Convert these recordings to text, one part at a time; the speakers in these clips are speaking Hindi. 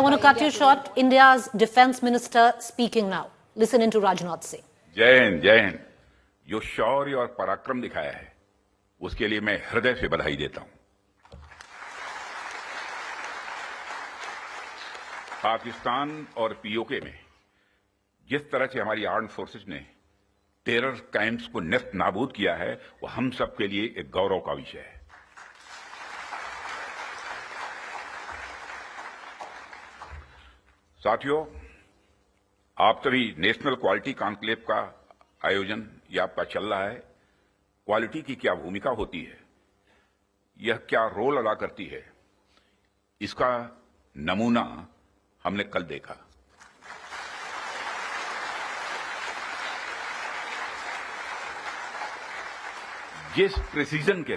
I want to cut you short. India's defense minister speaking now. Listen into Rajnath Singh. जय हिंद, जय हिंद। जो शौर्य और पराक्रम दिखाया है उसके लिए मैं हृदय से बधाई देता हूं। पाकिस्तान और पीओके में जिस तरह से हमारी आर्म्ड फोर्सेस ने टेरर कैंप्स को नेस्त नाबूद किया है वो हम सबके लिए एक गौरव का विषय है। साथियों, आप सभी नेशनल क्वालिटी कॉन्क्लेव का आयोजन ये आपका चल रहा है। क्वालिटी की क्या भूमिका होती है, यह क्या रोल अदा करती है, इसका नमूना हमने कल देखा। जिस प्रेसीजन के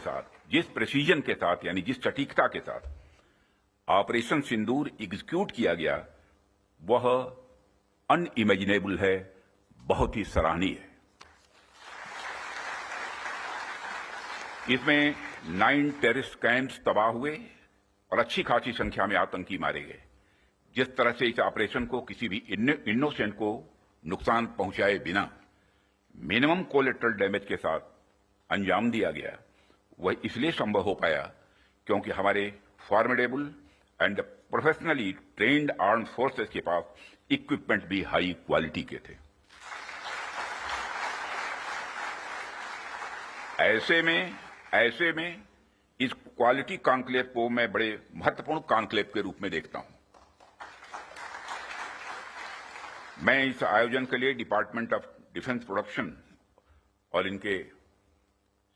साथ यानी जिस सटीकता के साथ ऑपरेशन सिंदूर एग्जीक्यूट किया गया वह अनइमेजिनेबल है, बहुत ही सराहनीय है। इसमें 9 टेररिस्ट कैंप्स तबाह हुए और अच्छी खासी संख्या में आतंकी मारे गए। जिस तरह से इस ऑपरेशन को किसी भी इनोसेंट को नुकसान पहुंचाए बिना मिनिमम कोलेटरल डैमेज के साथ अंजाम दिया गया, वह इसलिए संभव हो पाया क्योंकि हमारे formidable and professionally trained armed forces के पास इक्विपमेंट भी हाई क्वालिटी के थे। ऐसे में इस क्वालिटी कॉन्क्लेव को मैं बड़े महत्वपूर्ण कॉन्क्लेव के रूप में देखता हूं। मैं इस आयोजन के लिए डिपार्टमेंट ऑफ डिफेंस प्रोडक्शन और इनके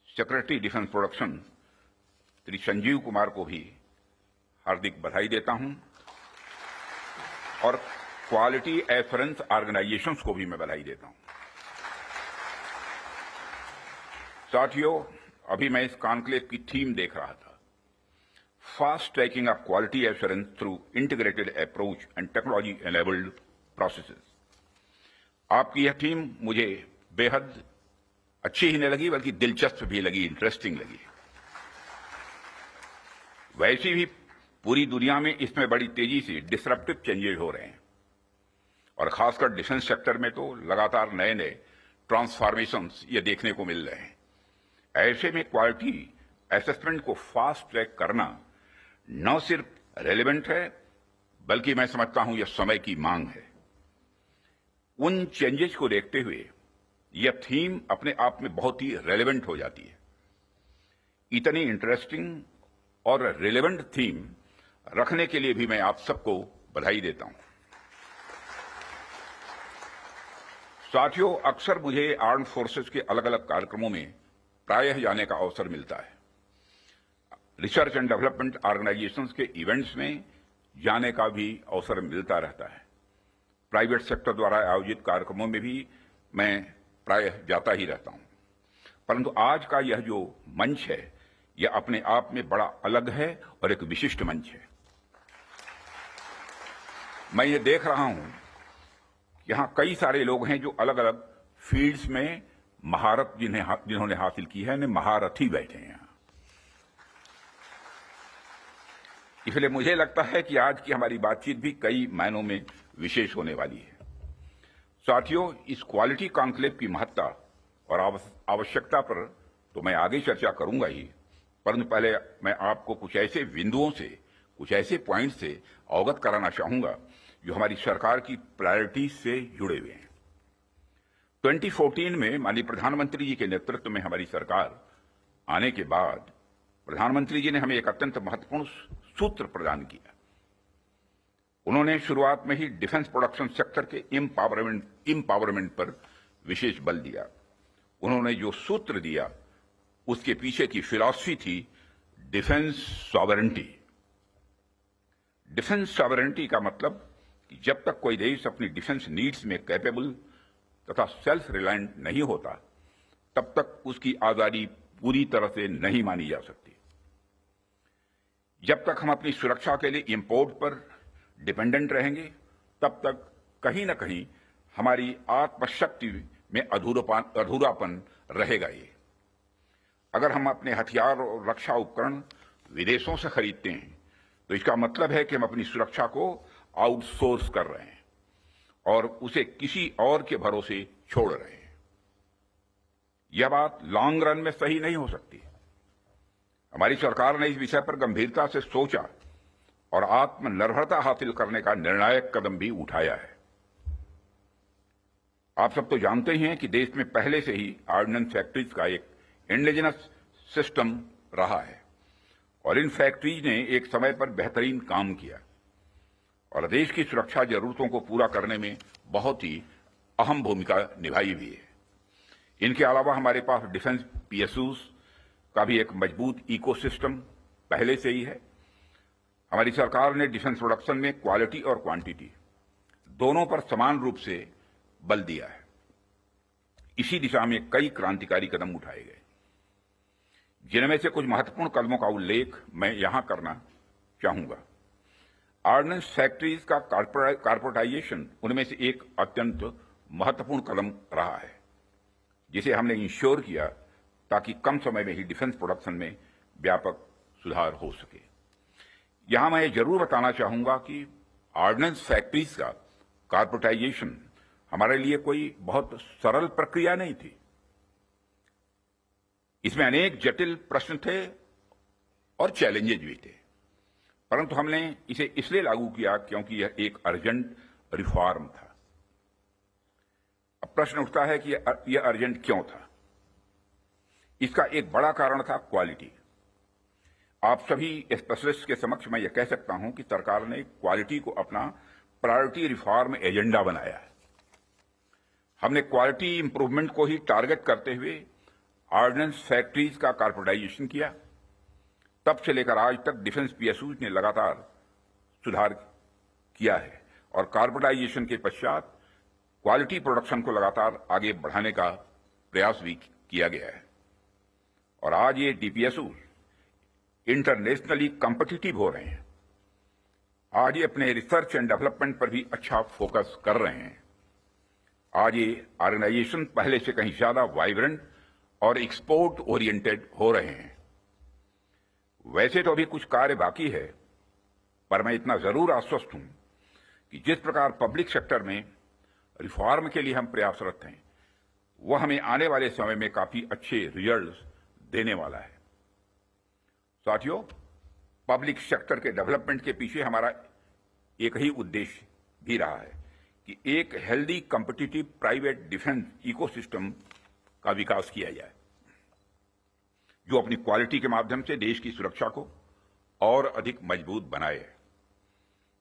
secretary defence production Shri Sanjeev Kumar को भी हार्दिक बधाई देता हूं और क्वालिटी एश्योरेंस ऑर्गेनाइजेशंस को भी मैं बधाई देता हूं। साथियों, अभी मैं इस कॉन्क्लेव की थीम देख रहा था, fast tracking of quality assurance through integrated approach and technology enabled processes. आपकी यह थीम मुझे बेहद अच्छी ही नहीं लगी बल्कि दिलचस्प भी लगी, इंटरेस्टिंग लगी। वैसे भी पूरी दुनिया में इसमें बड़ी तेजी से डिसरप्टिव चेंजेस हो रहे हैं और खासकर डिफेंस सेक्टर में तो लगातार नए नए ट्रांसफॉर्मेशंस ये देखने को मिल रहे हैं। ऐसे में क्वालिटी असेसमेंट को फास्ट ट्रैक करना न सिर्फ रेलेवेंट है बल्कि मैं समझता हूं यह समय की मांग है। उन चेंजेस को देखते हुए यह थीम अपने आप में बहुत ही रेलेवेंट हो जाती है। इतनी इंटरेस्टिंग और रेलेवेंट थीम रखने के लिए भी मैं आप सबको बधाई देता हूं। साथियों, अक्सर मुझे आर्म्ड फोर्सेस के अलग अलग कार्यक्रमों में प्रायः जाने का अवसर मिलता है। रिसर्च एंड डेवलपमेंट ऑर्गेनाइजेशंस के इवेंट्स में जाने का भी अवसर मिलता रहता है। प्राइवेट सेक्टर द्वारा आयोजित कार्यक्रमों में भी मैं प्रायः जाता ही रहता हूं, परंतु आज का यह जो मंच है यह अपने आप में बड़ा अलग है और एक विशिष्ट मंच है। मैं ये देख रहा हूं कि यहां कई सारे लोग हैं जो अलग अलग फील्ड्स में महारत जिन्होंने हासिल की है, महारथी बैठे हैं। इसलिए मुझे लगता है कि आज की हमारी बातचीत भी कई मायनों में विशेष होने वाली है। साथियों, इस क्वालिटी कॉन्क्लेव की महत्ता और आवश्यकता पर तो मैं आगे चर्चा करूंगा ही, परंतु पहले मैं आपको कुछ ऐसे बिंदुओं से, कुछ ऐसे पॉइंट से अवगत कराना चाहूंगा जो हमारी सरकार की प्रायोरिटीज से जुड़े हुए हैं। 2014 में माननीय प्रधानमंत्री जी के नेतृत्व में हमारी सरकार आने के बाद प्रधानमंत्री जी ने हमें एक अत्यंत महत्वपूर्ण सूत्र प्रदान किया। उन्होंने शुरुआत में ही डिफेंस प्रोडक्शन सेक्टर के एम्पावरमेंट पर विशेष बल दिया। उन्होंने जो सूत्र दिया उसके पीछे की फिलॉसफी थी डिफेंस सॉवरेंटी। डिफेंस सॉवरेंटी का मतलब कि जब तक कोई देश अपनी डिफेंस नीड्स में कैपेबल तथा सेल्फ रिलायंट नहीं होता तब तक उसकी आजादी पूरी तरह से नहीं मानी जा सकती। जब तक हम अपनी सुरक्षा के लिए इंपोर्ट पर डिपेंडेंट रहेंगे तब तक कहीं न कहीं हमारी आत्मशक्ति में अधूरापन रहेगा। ये अगर हम अपने हथियार और रक्षा उपकरण विदेशों से खरीदते हैं तो इसका मतलब है कि हम अपनी सुरक्षा को आउटसोर्स कर रहे हैं और उसे किसी और के भरोसे छोड़ रहे हैं। यह बात लॉन्ग रन में सही नहीं हो सकती। हमारी सरकार ने इस विषय पर गंभीरता से सोचा और आत्मनिर्भरता हासिल करने का निर्णायक कदम भी उठाया है। आप सब तो जानते ही हैं कि देश में पहले से ही ऑर्डिनेंस फैक्ट्रीज का एक इंडिजिनस सिस्टम रहा है और इन फैक्ट्रीज ने एक समय पर बेहतरीन काम किया और देश की सुरक्षा जरूरतों को पूरा करने में बहुत ही अहम भूमिका निभाई भी है। इनके अलावा हमारे पास डिफेंस पीएसयूज का भी एक मजबूत इकोसिस्टम पहले से ही है। हमारी सरकार ने डिफेंस प्रोडक्शन में क्वालिटी और क्वांटिटी दोनों पर समान रूप से बल दिया है। इसी दिशा में कई क्रांतिकारी कदम उठाए गए, जिनमें से कुछ महत्वपूर्ण कदमों का उल्लेख मैं यहां करना चाहूंगा। ऑर्डिनेंस फैक्ट्रीज का कॉर्पोरेटाइजेशन उनमें से एक अत्यंत महत्वपूर्ण कदम रहा है, जिसे हमने इंश्योर किया ताकि कम समय में ही डिफेंस प्रोडक्शन में व्यापक सुधार हो सके। यहां मैं जरूर बताना चाहूंगा कि ऑर्डिनेंस फैक्ट्रीज का कॉर्पोरेटाइजेशन हमारे लिए कोई बहुत सरल प्रक्रिया नहीं थी। इसमें अनेक जटिल प्रश्न थे और चैलेंजेज भी थे, परंतु हमने इसे इसलिए लागू किया क्योंकि यह एक अर्जेंट रिफॉर्म था। अब प्रश्न उठता है कि यह अर्जेंट क्यों था? इसका एक बड़ा कारण था क्वालिटी। आप सभी स्पेशलिस्ट के समक्ष मैं यह कह सकता हूं कि सरकार ने क्वालिटी को अपना प्रायोरिटी रिफॉर्म एजेंडा बनाया है। हमने क्वालिटी इंप्रूवमेंट को ही टारगेट करते हुए ऑर्डिनेंस फैक्ट्रीज का कॉर्पोरेटाइजेशन किया। तब से लेकर आज तक डिफेंस पीएसयूज ने लगातार सुधार किया है और कॉर्पोरेटाइजेशन के पश्चात क्वालिटी प्रोडक्शन को लगातार आगे बढ़ाने का प्रयास भी किया गया है और आज ये डीपीएसयूज इंटरनेशनली कॉम्पिटिटिव हो रहे हैं। आज ये अपने रिसर्च एंड डेवलपमेंट पर भी अच्छा फोकस कर रहे हैं। आज ये ऑर्गेनाइजेशन पहले से कहीं ज्यादा वाइब्रेंट और एक्सपोर्ट ओरिएंटेड हो रहे हैं। वैसे तो अभी कुछ कार्य बाकी है, पर मैं इतना जरूर आश्वस्त हूं कि जिस प्रकार पब्लिक सेक्टर में रिफॉर्म के लिए हम प्रयासरत हैं, वह हमें आने वाले समय में काफी अच्छे रिजल्ट्स देने वाला है। साथियों, पब्लिक सेक्टर के डेवलपमेंट के पीछे हमारा एक ही उद्देश्य भी रहा है कि एक healthy competitive private defence ecosystem का विकास किया जाए, जो अपनी क्वालिटी के माध्यम से देश की सुरक्षा को और अधिक मजबूत बनाए।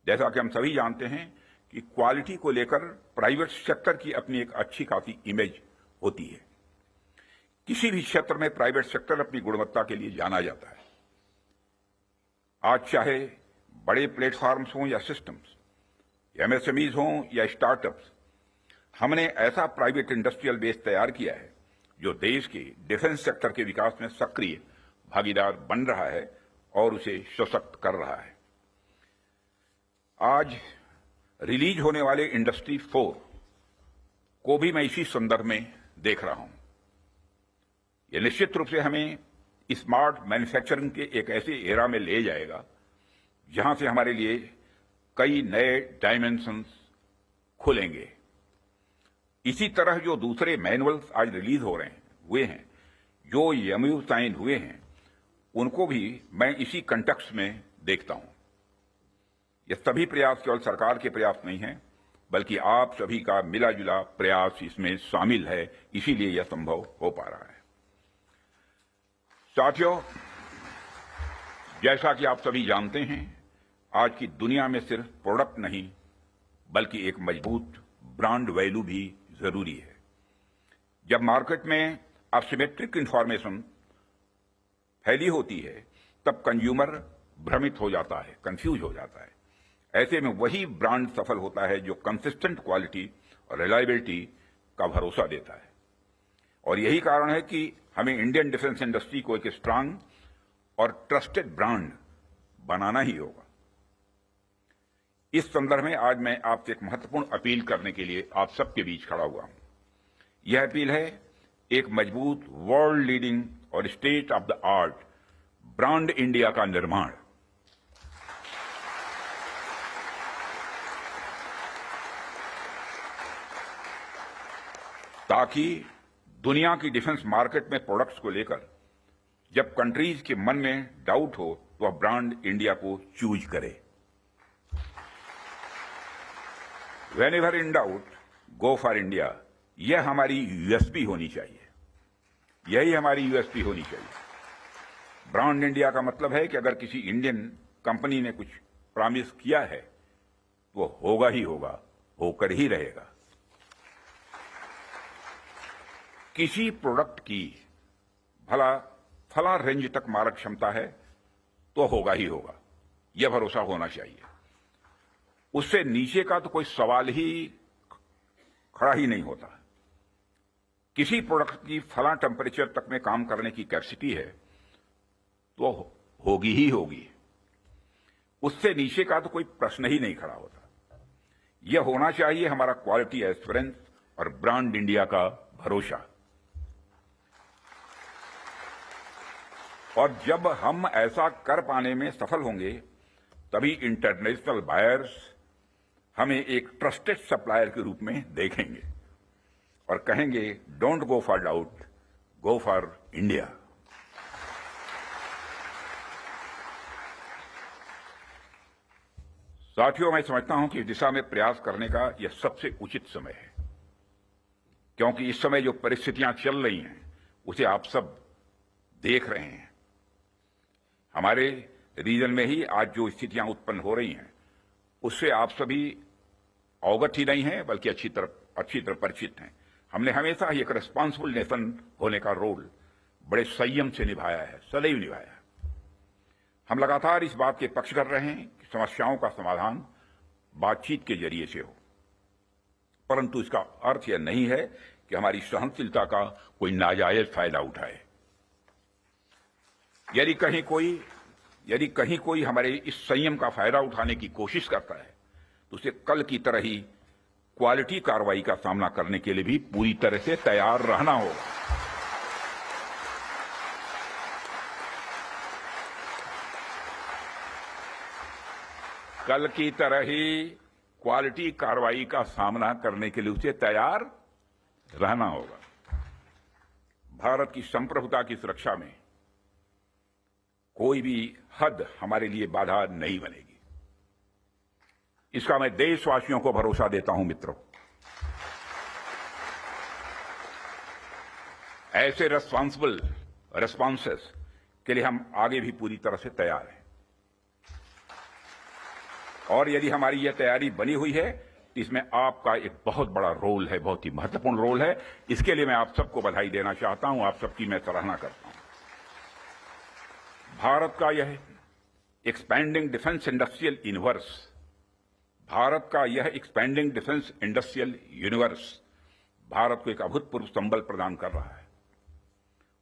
जैसा कि हम सभी जानते हैं कि क्वालिटी को लेकर प्राइवेट सेक्टर की अपनी एक अच्छी खासी इमेज होती है। किसी भी क्षेत्र में प्राइवेट सेक्टर अपनी गुणवत्ता के लिए जाना जाता है। आज चाहे बड़े प्लेटफॉर्म्स हों या सिस्टम्स, एमएसएमईज हों या स्टार्टअप्स, हमने ऐसा प्राइवेट इंडस्ट्रियल बेस तैयार किया है जो देश के डिफेंस सेक्टर के विकास में सक्रिय भागीदार बन रहा है और उसे सशक्त कर रहा है। आज रिलीज होने वाले इंडस्ट्री 4 को भी मैं इसी संदर्भ में देख रहा हूं। यह निश्चित रूप से हमें स्मार्ट मैन्युफैक्चरिंग के एक ऐसे एरा में ले जाएगा जहां से हमारे लिए कई नए डायमेंशंस खुलेंगे। इसी तरह जो दूसरे मैनुअल्स आज रिलीज हो रहे हैं हुए हैं, जो एमओयू साइन हुए हैं, उनको भी मैं इसी कंटेक्स्ट में देखता हूं। ये सभी प्रयास केवल सरकार के प्रयास नहीं हैं, बल्कि आप सभी का मिला जुला प्रयास इसमें शामिल है, इसीलिए यह संभव हो पा रहा है। साथियों, जैसा कि आप सभी जानते हैं, आज की दुनिया में सिर्फ प्रोडक्ट नहीं बल्कि एक मजबूत ब्रांड वैल्यू भी जरूरी है। जब मार्केट में असिमेट्रिक इंफॉर्मेशन फैली होती है, तब कंज्यूमर भ्रमित हो जाता है, कंफ्यूज हो जाता है। ऐसे में वही ब्रांड सफल होता है जो कंसिस्टेंट क्वालिटी और रिलायबिलिटी का भरोसा देता है। और यही कारण है कि हमें इंडियन डिफेंस इंडस्ट्री को एक स्ट्रांग और ट्रस्टेड ब्रांड बनाना ही होगा। इस संदर्भ में आज मैं आपसे एक महत्वपूर्ण अपील करने के लिए आप सबके बीच खड़ा हुआ हूं। यह अपील है एक मजबूत वर्ल्ड लीडिंग और state of the art brand India का निर्माण। ताकि दुनिया की डिफेंस मार्केट में प्रोडक्ट्स को लेकर जब कंट्रीज के मन में डाउट हो तो वह ब्रांड इंडिया को चूज करे। Whenever in doubt, go for India। यह हमारी यूएसपी होनी चाहिए, यही हमारी यूएसपी होनी चाहिए। ब्रांड इंडिया का मतलब है कि अगर किसी इंडियन कंपनी ने कुछ प्रॉमिस किया है वो होगा ही होगा, होकर ही रहेगा। किसी प्रोडक्ट की फला रेंज तक मारक क्षमता है तो होगा ही होगा, यह भरोसा होना चाहिए। उससे नीचे का तो कोई सवाल ही खड़ा ही नहीं होता। किसी प्रोडक्ट की फला टेम्परेचर तक में काम करने की कैपेसिटी है तो होगी ही होगी, उससे नीचे का तो कोई प्रश्न ही नहीं खड़ा होता। यह होना चाहिए हमारा क्वालिटी एश्योरेंस और ब्रांड इंडिया का भरोसा। और जब हम ऐसा कर पाने में सफल होंगे तभी इंटरनेशनल बायर्स हमें एक ट्रस्टेड सप्लायर के रूप में देखेंगे और कहेंगे don't go for doubt, go for India. साथियों, मैं समझता हूं कि इस दिशा में प्रयास करने का यह सबसे उचित समय है, क्योंकि इस समय जो परिस्थितियां चल रही हैं उसे आप सब देख रहे हैं। हमारे रीजन में ही आज जो स्थितियां उत्पन्न हो रही हैं उससे आप सभी अवगत ही नहीं हैं बल्कि अच्छी तरह परिचित हैं। हमने हमेशा ही एक रिस्पॉन्सिबल नेशन होने का रोल बड़े संयम से निभाया है, सदैव निभाया है। हम लगातार इस बात के पक्ष कर रहे हैं कि समस्याओं का समाधान बातचीत के जरिए से हो, परंतु इसका अर्थ यह नहीं है कि हमारी सहनशीलता का कोई नाजायज फायदा उठाए। यदि कहीं कोई हमारे इस संयम का फायदा उठाने की कोशिश करता है तो उसे कल की तरह ही क्वालिटी कार्रवाई का सामना करने के लिए भी पूरी तरह से तैयार रहना होगा। कल की तरह ही क्वालिटी कार्रवाई का सामना करने के लिए उसे तैयार रहना होगा। भारत की संप्रभुता की सुरक्षा में कोई भी हद हमारे लिए बाधा नहीं बनेगी, इसका मैं देशवासियों को भरोसा देता हूं। मित्रों, ऐसे रिस्पॉन्सिबल रिस्पॉन्सेस के लिए हम आगे भी पूरी तरह से तैयार हैं और यदि हमारी यह तैयारी बनी हुई है तो इसमें आपका एक बहुत बड़ा रोल है, बहुत ही महत्वपूर्ण रोल है। इसके लिए मैं आप सबको बधाई देना चाहता हूं, आप सबकी मैं सराहना करता हूं। भारत का यह expanding defence industrial universe, Bharat का यह expanding defence industrial universe Bharat को एक अभूतपूर्व संबल प्रदान कर रहा है।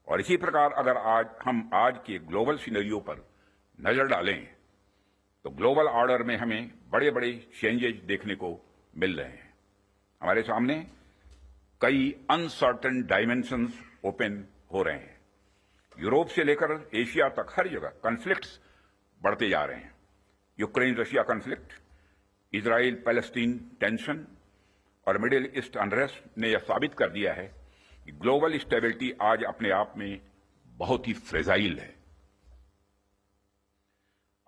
और इसी प्रकार अगर आज के ग्लोबल सिनेरियो पर नजर डालें तो ग्लोबल ऑर्डर में हमें बड़े बड़े चेंजेस देखने को मिल रहे हैं। हमारे सामने कई अनसर्टेन डायमेंशंस ओपन हो रहे हैं। यूरोप से लेकर एशिया तक हर जगह कॉन्फ्लिक्ट्स बढ़ते जा रहे हैं। Ukraine Russia conflict, Israel Palestine tension और मिडिल ईस्ट अनरेस्ट ने यह साबित कर दिया है कि ग्लोबल स्टेबिलिटी आज अपने आप में बहुत ही फ्रेजाइल है।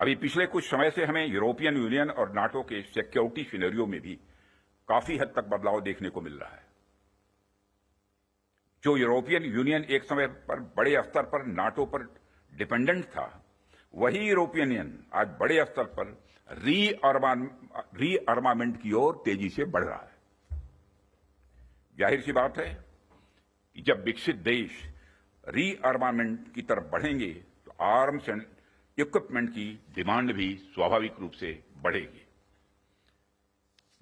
अभी पिछले कुछ समय से हमें यूरोपियन यूनियन और नाटो के सिक्योरिटी सिनेरियो में भी काफी हद तक बदलाव देखने को मिल रहा है। जो यूरोपियन यूनियन एक समय पर बड़े स्तर पर नाटो पर डिपेंडेंट था, वही यूरोपियन यूनियन आज बड़े स्तर पर रीअर्मामेंट की ओर तेजी से बढ़ रहा है। जाहिर सी बात है कि जब विकसित देश रीअर्मामेंट की तरफ बढ़ेंगे तो आर्म्स एंड इक्विपमेंट की डिमांड भी स्वाभाविक रूप से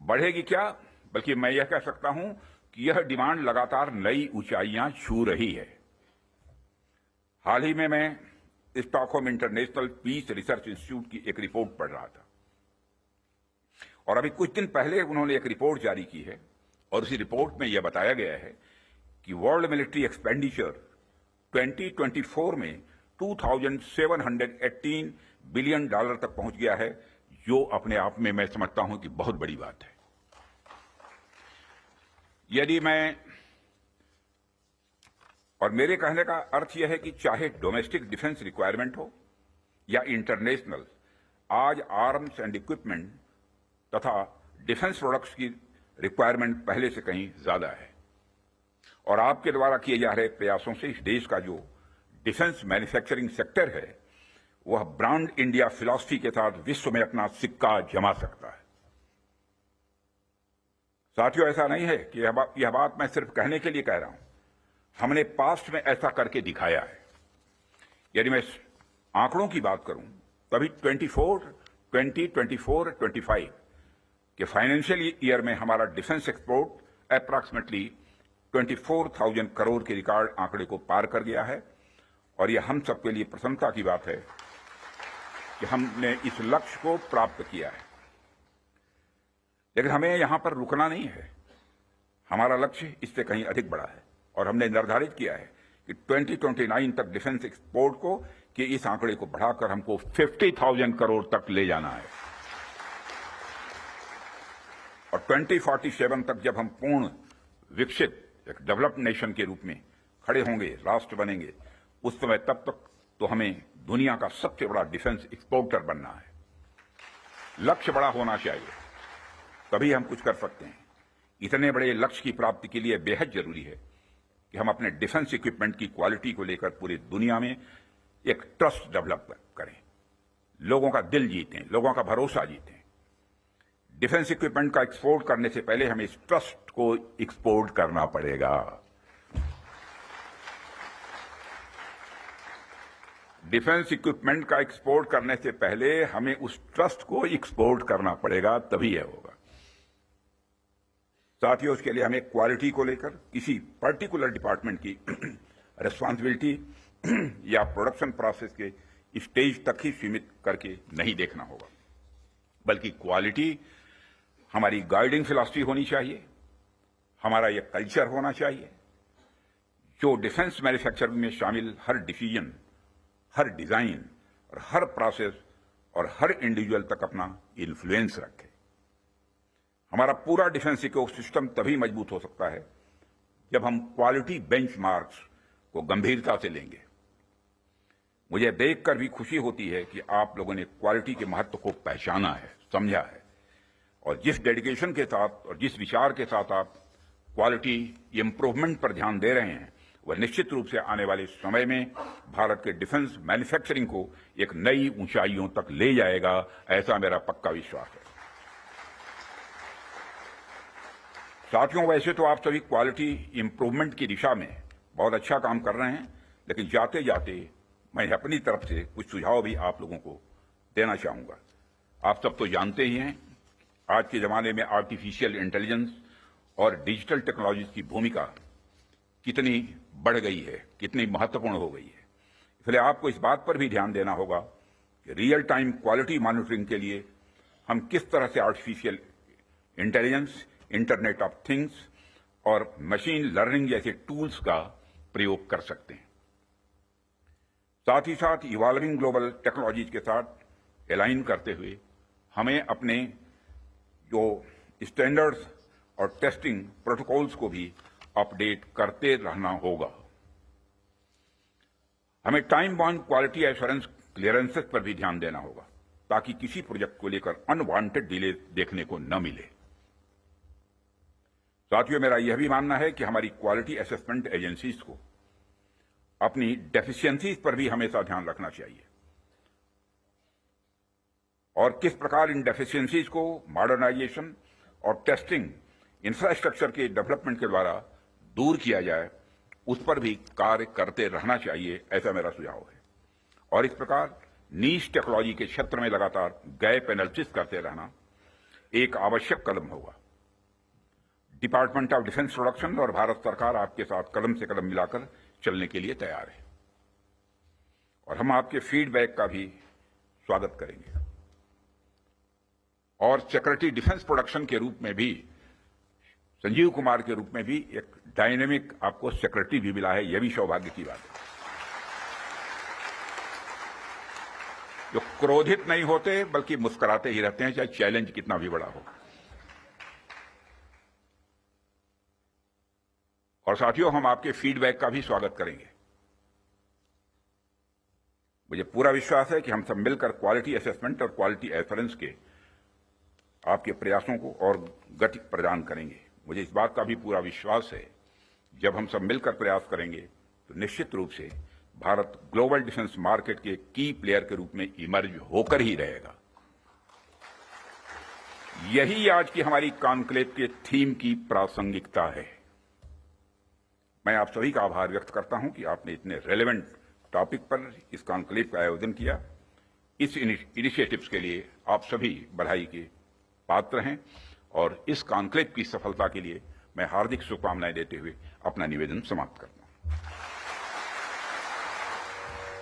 बढ़ेगी क्या, बल्कि मैं यह कह सकता हूं कि यह डिमांड लगातार नई ऊंचाइयां छू रही है। हाल ही में मैं Stockholm International Peace Research Institute की एक रिपोर्ट पढ़ रहा था और अभी कुछ दिन पहले उन्होंने एक रिपोर्ट जारी की है और उसी रिपोर्ट में यह बताया गया है कि वर्ल्ड मिलिट्री एक्सपेंडिचर 2024 में $2,718 बिलियन तक पहुंच गया है, जो अपने आप में मैं समझता हूं कि बहुत बड़ी बात है। यदि मैं और मेरे कहने का अर्थ यह है कि चाहे डोमेस्टिक डिफेंस रिक्वायरमेंट हो या इंटरनेशनल, आज आर्म्स एंड इक्विपमेंट तथा डिफेंस प्रोडक्ट्स की रिक्वायरमेंट पहले से कहीं ज्यादा है। और आपके द्वारा किए जा रहे प्रयासों से इस देश का जो डिफेंस मैन्युफैक्चरिंग सेक्टर है वह ब्रांड इंडिया फिलॉसफी के साथ विश्व में अपना सिक्का जमा सकता है। साथियों, ऐसा नहीं है कि यह बात मैं सिर्फ कहने के लिए कह रहा हूं, हमने पास्ट में ऐसा करके दिखाया है। यदि मैं आंकड़ों की बात करूं तभी 2024-25 के फाइनेंशियल ईयर में हमारा डिफेंस एक्सपोर्ट अप्रॉक्सीमेटली 24,000 करोड़ के रिकॉर्ड आंकड़े को पार कर गया है। और यह हम सबके लिए प्रसन्नता की बात है कि हमने इस लक्ष्य को प्राप्त किया है। लेकिन हमें यहां पर रुकना नहीं है, हमारा लक्ष्य इससे कहीं अधिक बड़ा है और हमने निर्धारित किया है कि 2029 तक डिफेंस एक्सपोर्ट को कि इस आंकड़े को बढ़ाकर हमको 50,000 करोड़ तक ले जाना है। और 2047 तक जब हम पूर्ण विकसित एक डेवलप्ड नेशन के रूप में खड़े होंगे, राष्ट्र बनेंगे, उस समय तब तक तो हमें दुनिया का सबसे बड़ा डिफेंस एक्सपोर्टर बनना है। लक्ष्य बड़ा होना चाहिए, तभी हम कुछ कर सकते हैं। इतने बड़े लक्ष्य की प्राप्ति के लिए बेहद जरूरी है कि हम अपने डिफेंस इक्विपमेंट की क्वालिटी को लेकर पूरी दुनिया में एक ट्रस्ट डेवलप करें, लोगों का दिल जीतें, लोगों का भरोसा जीतें। डिफेंस इक्विपमेंट का एक्सपोर्ट करने से पहले हमें इस ट्रस्ट को एक्सपोर्ट करना पड़ेगा। डिफेंस इक्विपमेंट का एक्सपोर्ट करने से पहले हमें उस ट्रस्ट को एक्सपोर्ट करना पड़ेगा, तभी यह होगा। साथियों, उसके लिए हमें क्वालिटी को लेकर किसी पर्टिकुलर डिपार्टमेंट की रिस्पांसिबिलिटी या प्रोडक्शन प्रोसेस के स्टेज तक ही सीमित करके नहीं देखना होगा, बल्कि क्वालिटी हमारी गाइडिंग फिलॉसफी होनी चाहिए, हमारा यह कल्चर होना चाहिए जो डिफेंस मैन्युफैक्चरिंग में शामिल हर डिसीजन, हर डिजाइन और हर प्रोसेस और हर इंडिविजुअल तक अपना इन्फ्लुएंस रखे। हमारा पूरा डिफेंस इकोसिस्टम तभी मजबूत हो सकता है जब हम क्वालिटी बेंचमार्क्स को गंभीरता से लेंगे। मुझे देखकर भी खुशी होती है कि आप लोगों ने क्वालिटी के महत्व को पहचाना है, समझा है, और जिस डेडिकेशन के साथ और जिस विचार के साथ आप क्वालिटी इंप्रूवमेंट पर ध्यान दे रहे हैं, वह निश्चित रूप से आने वाले समय में भारत के डिफेंस मैन्युफैक्चरिंग को एक नई ऊंचाइयों तक ले जाएगा, ऐसा मेरा पक्का विश्वास है। साथियों, वैसे तो आप सभी क्वालिटी इंप्रूवमेंट की दिशा में बहुत अच्छा काम कर रहे हैं, लेकिन जाते जाते मैं अपनी तरफ से कुछ सुझाव भी आप लोगों को देना चाहूंगा। आप सब तो जानते ही हैं, आज के जमाने में आर्टिफिशियल इंटेलिजेंस और डिजिटल टेक्नोलॉजीज की भूमिका कितनी बढ़ गई है, कितनी महत्वपूर्ण हो गई है। इसलिए आपको इस बात पर भी ध्यान देना होगा कि रियल टाइम क्वालिटी मॉनिटरिंग के लिए हम किस तरह से artificial intelligence, internet of things और मशीन लर्निंग जैसे टूल्स का प्रयोग कर सकते हैं। साथ ही साथ इवॉल्विंग ग्लोबल टेक्नोलॉजीज के साथ अलाइन करते हुए हमें अपने जो स्टैंडर्ड्स और टेस्टिंग प्रोटोकॉल्स को भी अपडेट करते रहना होगा। हमें time bound quality assurance clearances पर भी ध्यान देना होगा ताकि किसी प्रोजेक्ट को लेकर अनवांटेड डिले देखने को न मिले। साथियों, मेरा यह भी मानना है कि हमारी क्वालिटी असेसमेंट एजेंसीज को अपनी डेफिशिएंसीज पर भी हमेशा ध्यान रखना चाहिए और किस प्रकार इन डेफिशिएंसीज को मॉडर्नाइजेशन और टेस्टिंग इंफ्रास्ट्रक्चर के डेवलपमेंट के द्वारा दूर किया जाए, उस पर भी कार्य करते रहना चाहिए, ऐसा मेरा सुझाव है। और इस प्रकार नीश टेक्नोलॉजी के क्षेत्र में लगातार गैप एनालिसिस करते रहना एक आवश्यक कदम होगा। डिपार्टमेंट ऑफ डिफेंस प्रोडक्शन और भारत सरकार आपके साथ कदम से कदम मिलाकर चलने के लिए तैयार है और हम आपके फीडबैक का भी स्वागत करेंगे। और सिक्योरिटी डिफेंस प्रोडक्शन के रूप में भी संजीव कुमार के रूप में भी एक डायनेमिक आपको सिक्योरिटी भी मिला है, यह भी सौभाग्य की बात है। जो क्रोधित नहीं होते बल्कि मुस्कुराते ही रहते हैं, चाहे चैलेंज कितना भी बड़ा हो। और साथियों, हम आपके फीडबैक का भी स्वागत करेंगे। मुझे पूरा विश्वास है कि हम सब मिलकर क्वालिटी असेसमेंट और क्वालिटी एश्योरेंस के आपके प्रयासों को और गति प्रदान करेंगे। मुझे इस बात का भी पूरा विश्वास है, जब हम सब मिलकर प्रयास करेंगे तो निश्चित रूप से भारत ग्लोबल डिफेंस मार्केट के की प्लेयर के रूप में इमर्ज होकर ही रहेगा। यही आज की हमारी कॉन्क्लेव के थीम की प्रासंगिकता है। मैं आप सभी का आभार व्यक्त करता हूं कि आपने इतने रेलेवेंट टॉपिक पर इस कॉन्क्लेव का आयोजन किया। इस इनिशिएटिव्स के लिए आप सभी बधाई के पात्र हैं और इस कॉन्क्लेव की सफलता के लिए मैं हार्दिक शुभकामनाएं देते हुए अपना निवेदन समाप्त करता हूं।